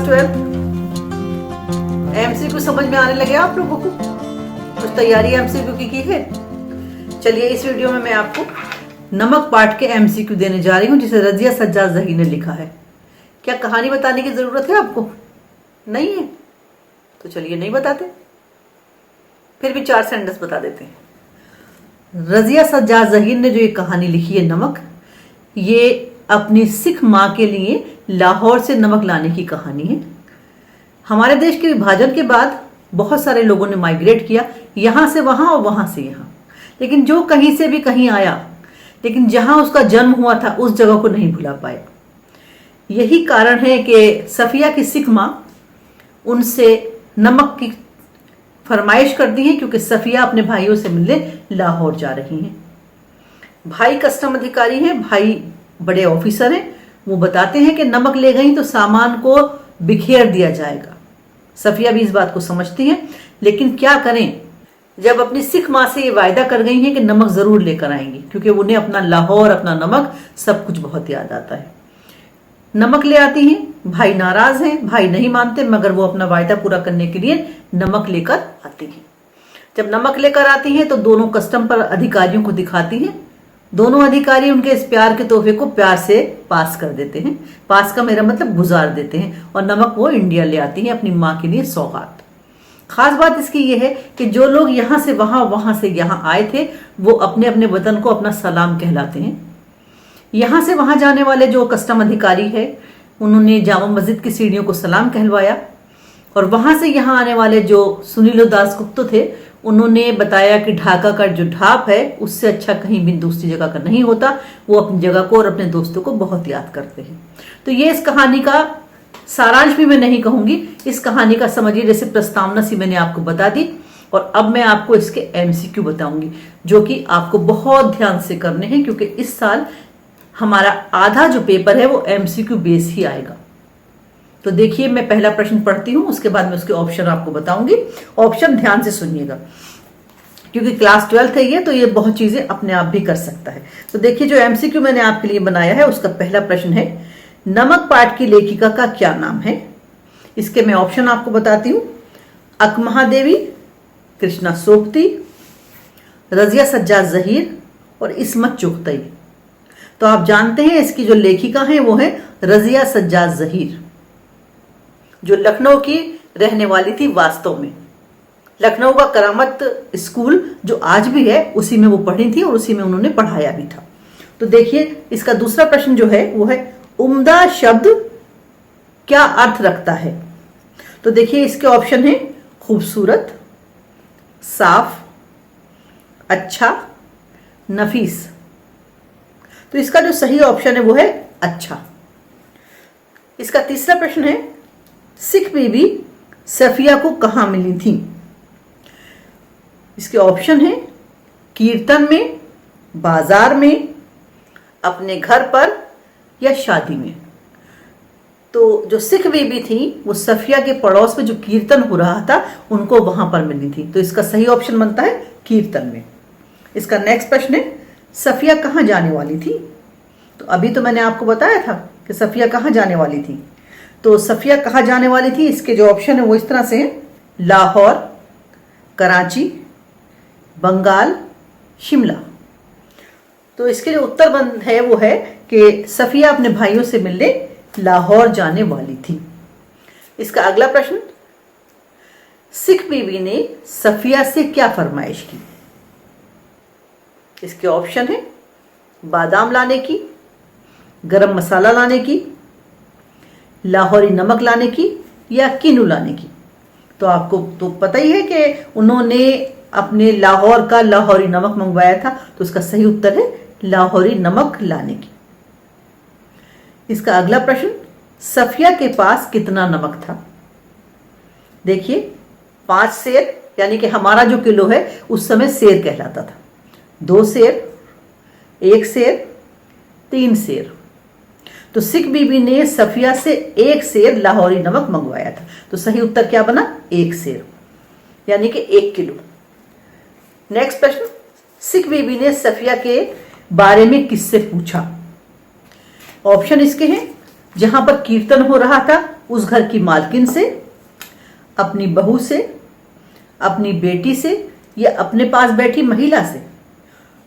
Class 12 MCQ समझ में आने लगे आप लोगों को? कुछ तैयारी एमसीक्यू की है? चलिए इस वीडियो में मैं आपको नमक पाठ के एमसीक्यू देने जा रही हूँ जिसे रजिया सज्जाद जहीर ने लिखा है। क्या कहानी बताने की जरूरत है आपको? नहीं है तो चलिए नहीं बताते, फिर भी 4 सेंटेंस बता देते हैं। रजिया सज्जाद जहीर ने जो ये कहानी लिखी है नमक, ये अपनी सिख माँ के लिए लाहौर से नमक लाने की कहानी है। हमारे देश के विभाजन के बाद बहुत सारे लोगों ने माइग्रेट किया, यहां से वहां और वहां से यहां, लेकिन जो कहीं से भी कहीं आया, लेकिन जहां उसका जन्म हुआ था उस जगह को नहीं भुला पाया। यही कारण है कि सफिया की सिख माँ उनसे नमक की फरमाइश करती है, क्योंकि सफिया अपने भाइयों से मिलने लाहौर जा रही हैं। भाई कस्टम अधिकारी हैं, भाई बड़े ऑफिसर हैं। वो बताते हैं कि नमक ले गई तो सामान को बिखेर दिया जाएगा। सफिया भी इस बात को समझती है, लेकिन क्या करें जब अपनी सिख माँ से ये वायदा कर गई हैं कि नमक जरूर लेकर आएंगी, क्योंकि उन्हें अपना लाहौर, अपना नमक सब कुछ बहुत याद आता है। नमक ले आती हैं, भाई नाराज हैं, भाई नहीं मानते, मगर वो अपना वायदा पूरा करने के लिए नमक लेकर आती हैं। जब नमक लेकर आती हैं तो दोनों कस्टम पर अधिकारियों को दिखाती हैं। दोनों अधिकारी उनके इस प्यार के तोहफे को प्यार से पास कर देते हैं। पास का मेरा मतलब गुजार देते हैं, और नमक वो इंडिया ले आती हैं अपनी माँ के लिए सौगात। खास बात इसकी ये है कि जो लोग यहाँ से वहां, वहां से यहाँ आए थे, वो अपने अपने वतन को अपना सलाम कहलाते हैं। यहाँ से वहां जाने वाले जो कस्टम अधिकारी है, उन्होंने जामा मस्जिद की सीढ़ियों को सलाम कहलवाया, और वहां से यहाँ आने वाले जो सुनीलो दास गुप्ता थे, उन्होंने बताया कि ढाका का जो ढाप है उससे अच्छा कहीं भी दूसरी जगह का नहीं होता। वो अपनी जगह को और अपने दोस्तों को बहुत याद करते हैं। तो ये इस कहानी का सारांश भी मैं नहीं कहूंगी, इस कहानी का समझिए जैसे प्रस्तावना सी मैंने आपको बता दी। और अब मैं आपको इसके एमसीक्यू बताऊंगी, जो कि आपको बहुत ध्यान से करने हैं, क्योंकि इस साल हमारा आधा जो पेपर है वो एमसीक्यू बेस ही आएगा। तो देखिए, मैं पहला प्रश्न पढ़ती हूं, उसके बाद मैं उसके ऑप्शन आपको बताऊंगी। ऑप्शन ध्यान से सुनिएगा, क्योंकि क्लास 12 है ये, तो ये बहुत चीजें अपने आप भी कर सकता है। तो देखिए, जो एमसीक्यू मैंने आपके लिए बनाया है उसका पहला प्रश्न है, नमक पाठ की लेखिका का क्या नाम है? इसके मैं ऑप्शन आपको बताती हूं। अकमहादेवी, कृष्णा सोबती, रजिया सज्जाद जहीर और इस्मत चुगतई। तो आप जानते हैं इसकी जो लेखिका है वो है रजिया सज्जाद जहीर, जो लखनऊ की रहने वाली थी। वास्तव में लखनऊ का करामत स्कूल जो आज भी है उसी में वो पढ़ी थी और उसी में उन्होंने पढ़ाया भी था। तो देखिए, इसका दूसरा प्रश्न जो है वो है, उम्दा शब्द क्या अर्थ रखता है? तो देखिए, इसके ऑप्शन है खूबसूरत, साफ, अच्छा, नफीस। तो इसका जो सही ऑप्शन है वो है अच्छा। इसका तीसरा प्रश्न है, सिख बीबी सफिया को कहां मिली थी? इसके ऑप्शन है कीर्तन में, बाजार में, अपने घर पर या शादी में। तो जो सिख बीबी थी वो सफिया के पड़ोस में जो कीर्तन हो रहा था उनको वहां पर मिली थी। तो इसका सही ऑप्शन बनता है कीर्तन में। इसका नेक्स्ट प्रश्न है, सफिया कहां जाने वाली थी? तो अभी तो मैंने आपको बताया था कि सफिया कहां जाने वाली थी। तो सफिया कहां जाने वाली थी, इसके जो ऑप्शन है वो इस तरह से हैं, लाहौर, कराची, बंगाल, शिमला। तो इसके जो उत्तर बंद है वो है कि सफिया अपने भाइयों से मिलने लाहौर जाने वाली थी। इसका अगला प्रश्न, सिख बीबी ने सफिया से क्या फरमाइश की? इसके ऑप्शन है बादाम लाने की, गरम मसाला लाने की, लाहौरी नमक लाने की या किन्नू लाने की। तो आपको तो पता ही है कि उन्होंने अपने लाहौर का लाहौरी नमक मंगवाया था, तो इसका सही उत्तर है लाहौरी नमक लाने की। इसका अगला प्रश्न, सफिया के पास कितना नमक था? देखिए, 5 सेर, यानी कि हमारा जो किलो है उस समय सेर कहलाता था। 2 सेर, 1 सेर, 3 सेर। तो सिख बीबी ने सफिया से 1 सेर लाहौरी नमक मंगवाया था। तो सही उत्तर क्या बना? 1 सेर, यानी कि 1 किलो। नेक्स्ट प्रश्न, सिख बीबी ने सफिया के बारे में किससे पूछा? ऑप्शन इसके हैं, जहां पर कीर्तन हो रहा था उस घर की मालकिन से, अपनी बहू से, अपनी बेटी से या अपने पास बैठी महिला से?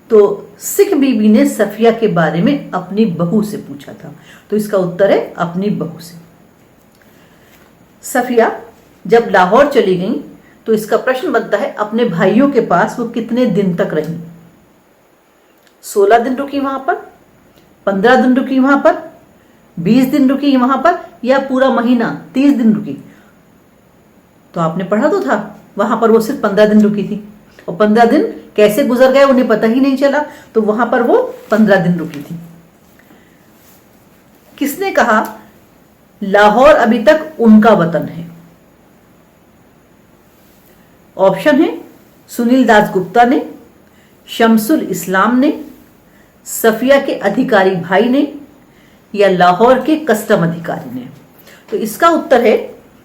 तो सिख बीबी ने सफिया के बारे में अपनी बहू से पूछा था, तो इसका उत्तर है अपनी बहू से। सफिया जब लाहौर चली गई तो इसका प्रश्न बनता है अपने भाइयों के पास वो कितने दिन तक रही? 16 दिन रुकी वहां पर, 15 दिन रुकी वहां पर, 20 दिन रुकी वहां पर, या पूरा महीना 30 दिन रुकी? तो आपने पढ़ा तो था वहां पर वो सिर्फ 15 दिन रुकी थी, और 15 दिन कैसे गुजर गए उन्हें पता ही नहीं चला, तो वहां पर वो 15 दिन रुकी थी। किसने कहा लाहौर अभी तक उनका वतन है? ऑप्शन है सुनील दास गुप्ता ने, शमसुल इस्लाम ने, सफिया के अधिकारी भाई ने, या लाहौर के कस्टम अधिकारी ने? तो इसका उत्तर है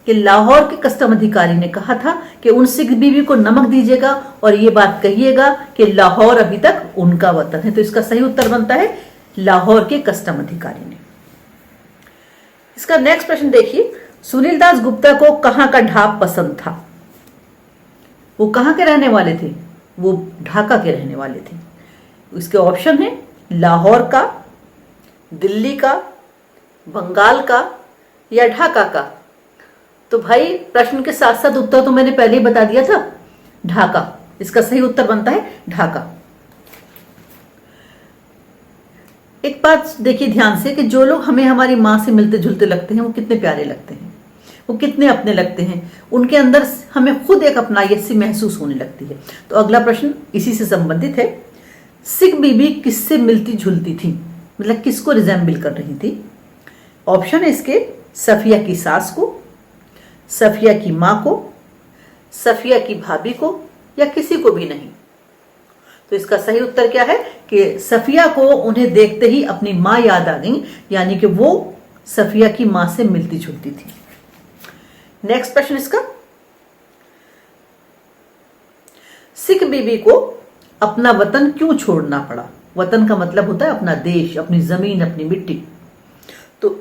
कि लाहौर के कस्टम अधिकारी ने कहा था कि उन सिख बीबी को नमक दीजिएगा और ये बात कहिएगा कि लाहौर अभी तक उनका वतन है। तो इसका सही उत्तर बनता है लाहौर के कस्टम अधिकारी ने। इसका नेक्स्ट प्रश्न देखिए, सुनील दास गुप्ता को कहां का ढाब पसंद था? वो कहां के रहने वाले थे? वो ढाका के रहने वाले थे। इसके ऑप्शन है लाहौर का, दिल्ली का, बंगाल का, या ढाका का? तो भाई प्रश्न के साथ साथ उत्तर तो मैंने पहले ही बता दिया था, ढाका। इसका सही उत्तर बनता है ढाका। एक बात देखिए ध्यान से कि जो लोग हमें हमारी मां से मिलते जुलते लगते हैं वो कितने प्यारे लगते हैं, वो कितने अपने लगते हैं, उनके अंदर हमें खुद एक अपनायत सी महसूस होने लगती है। तो अगला प्रश्न इसी से संबंधित है, सिख बीबी किससे मिलती जुलती थी, मतलब किसको रिजेंबल कर रही थी? ऑप्शन है इसके सफिया की सास को, सफिया की मां को, सफिया की भाभी को, या किसी को भी नहीं? तो इसका सही उत्तर क्या है कि सफिया को उन्हें देखते ही अपनी मां याद आ गई, यानी कि वो सफिया की मां से मिलती जुलती थी। नेक्स्ट प्रश्न इसका, सिख बीबी को अपना वतन क्यों छोड़ना पड़ा? वतन का मतलब होता है अपना देश, अपनी जमीन, अपनी मिट्टी। तो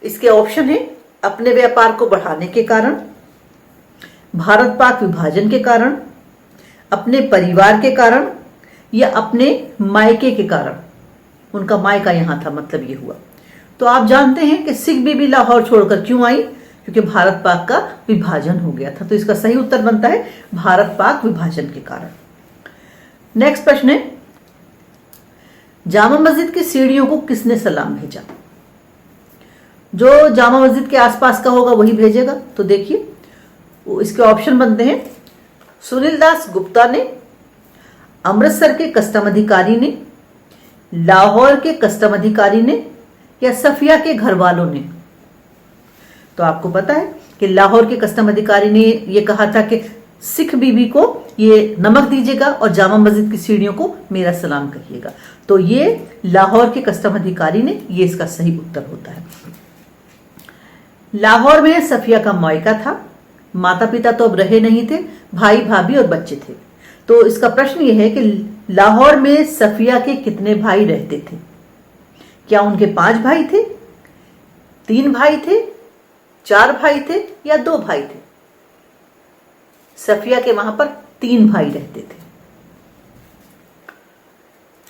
इसके ऑप्शन है अपने व्यापार को बढ़ाने के कारण, भारत पाक विभाजन के कारण, अपने परिवार के कारण, या अपने मायके के कारण। उनका मायका यहां था, मतलब ये हुआ। तो आप जानते हैं कि सिख बीबी लाहौर छोड़कर क्यों आई? क्योंकि भारत पाक का विभाजन हो गया था। तो इसका सही उत्तर बनता है भारत पाक विभाजन के कारण। नेक्स्ट प्रश्न है, जामा मस्जिद की सीढ़ियों को किसने सलाम भेजा? जो जामा मस्जिद के आसपास का होगा वही भेजेगा। तो देखिए इसके ऑप्शन बनते हैं सुनील दास गुप्ता ने, अमृतसर के कस्टम अधिकारी ने, लाहौर के कस्टम अधिकारी ने, या सफिया के घर वालों ने? तो आपको पता है कि लाहौर के कस्टम अधिकारी ने यह कहा था कि सिख बीबी को ये नमक दीजिएगा और जामा मस्जिद की सीढ़ियों को मेरा सलाम कहिएगा। तो ये लाहौर के कस्टम अधिकारी ने, ये इसका सही उत्तर होता है। लाहौर में सफिया का मायका था, माता पिता तो अब रहे नहीं थे, भाई भाभी और बच्चे थे। तो इसका प्रश्न यह है कि लाहौर में सफिया के कितने भाई रहते थे? क्या उनके 5 भाई थे, 3 भाई थे, 4 भाई थे, या 2 भाई थे? सफिया के वहां पर 3 भाई रहते थे।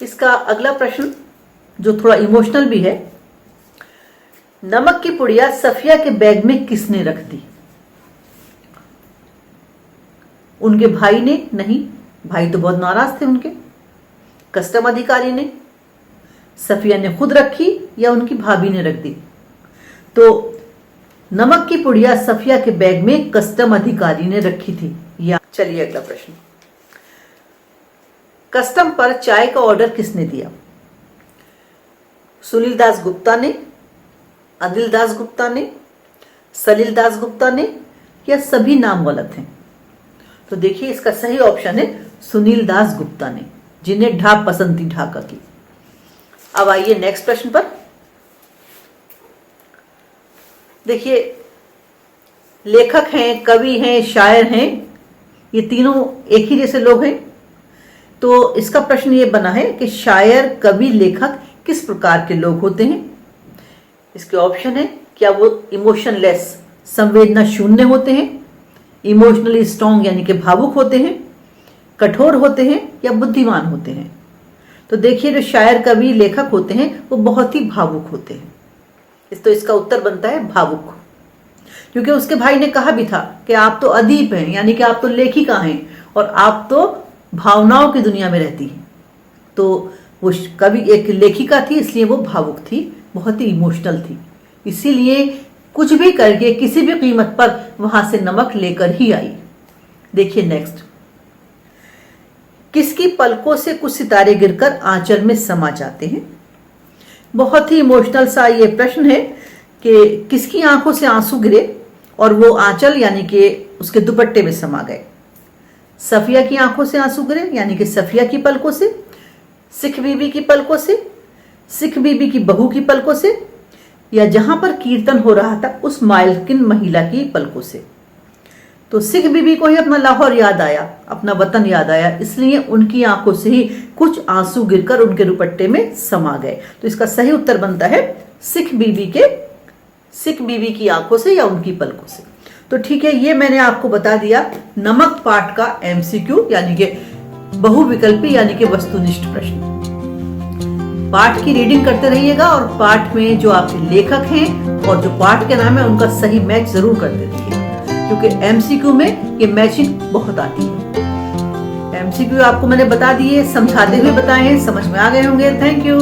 इसका अगला प्रश्न जो थोड़ा इमोशनल भी है, नमक की पुड़िया सफिया के बैग में किसने रख दी? उनके भाई ने? नहीं, भाई तो बहुत नाराज थे उनके। कस्टम अधिकारी ने? सफिया ने खुद रखी या उनकी भाभी ने रख दी? तो नमक की पुड़िया सफिया के बैग में कस्टम अधिकारी ने रखी थी। या चलिए अगला प्रश्न, कस्टम पर चाय का ऑर्डर किसने दिया? सुनील दास गुप्ता ने, अनिल दास गुप्ता ने, सलील दास गुप्ता ने, या सभी नाम गलत हैं? तो देखिए इसका सही ऑप्शन है सुनील दास गुप्ता ने, जिन्हें ढाब पसंद थी ढाका की। अब आइए नेक्स्ट प्रश्न पर। देखिए लेखक हैं, कवि हैं, शायर हैं, ये तीनों एक ही जैसे लोग हैं। तो इसका प्रश्न ये बना है कि शायर, कवि, लेखक किस प्रकार के लोग होते हैं? इसके ऑप्शन है क्या वो इमोशनलेस, संवेदना शून्य होते हैं, इमोशनली स्ट्रांग यानी कि भावुक होते हैं, कठोर होते हैं या बुद्धिमान होते हैं? तो देखिए, जो शायर, कवि, लेखक होते हैं वो बहुत ही भावुक होते हैं। तो इसका उत्तर बनता है भावुक, क्योंकि उसके भाई ने कहा भी था कि आप तो अदीप हैं, यानी कि आप तो लेखिका हैं और आप तो भावनाओं की दुनिया में रहती हैं। तो वो कवि एक लेखिका थी, इसलिए वो भावुक थी, बहुत ही इमोशनल थी, इसीलिए कुछ भी करके किसी भी कीमत पर वहां से नमक लेकर ही आई। देखिए नेक्स्ट, किसकी पलकों से कुछ सितारे गिरकर आंचल में समा जाते हैं? बहुत ही इमोशनल सा ये प्रश्न है कि किसकी आंखों से आंसू गिरे और वो आंचल यानी कि उसके दुपट्टे में समा गए। सफिया की आंखों से आंसू गिरे यानी कि सफिया की पलकों से, सिख बीबी की पलकों से, सिख बीबी की बहू की पलकों से, या जहां पर कीर्तन हो रहा था उस मालकिन महिला की पलकों से? तो सिख बीबी को ही अपना लाहौर याद आया, अपना वतन याद आया, इसलिए उनकी आंखों से ही कुछ आंसू गिरकर उनके दुपट्टे में समा गए। तो इसका सही उत्तर बनता है सिख बीबी की आंखों से या उनकी पलकों से। तो ठीक है, ये मैंने आपको बता दिया नमक पाठ का एमसीक्यू यानी कि बहुविकल्पी यानी कि वस्तुनिष्ठ प्रश्न। पाठ की रीडिंग करते रहिएगा और पाठ में जो आपके लेखक हैं और जो पाठ के नाम है उनका सही मैच जरूर करते रहिए, क्योंकि एमसीक्यू में ये मैचिंग बहुत आती है। एमसीक्यू आपको मैंने बता दिए, समझाते हुए बताए हैं, समझ में आ गए होंगे। Thank you.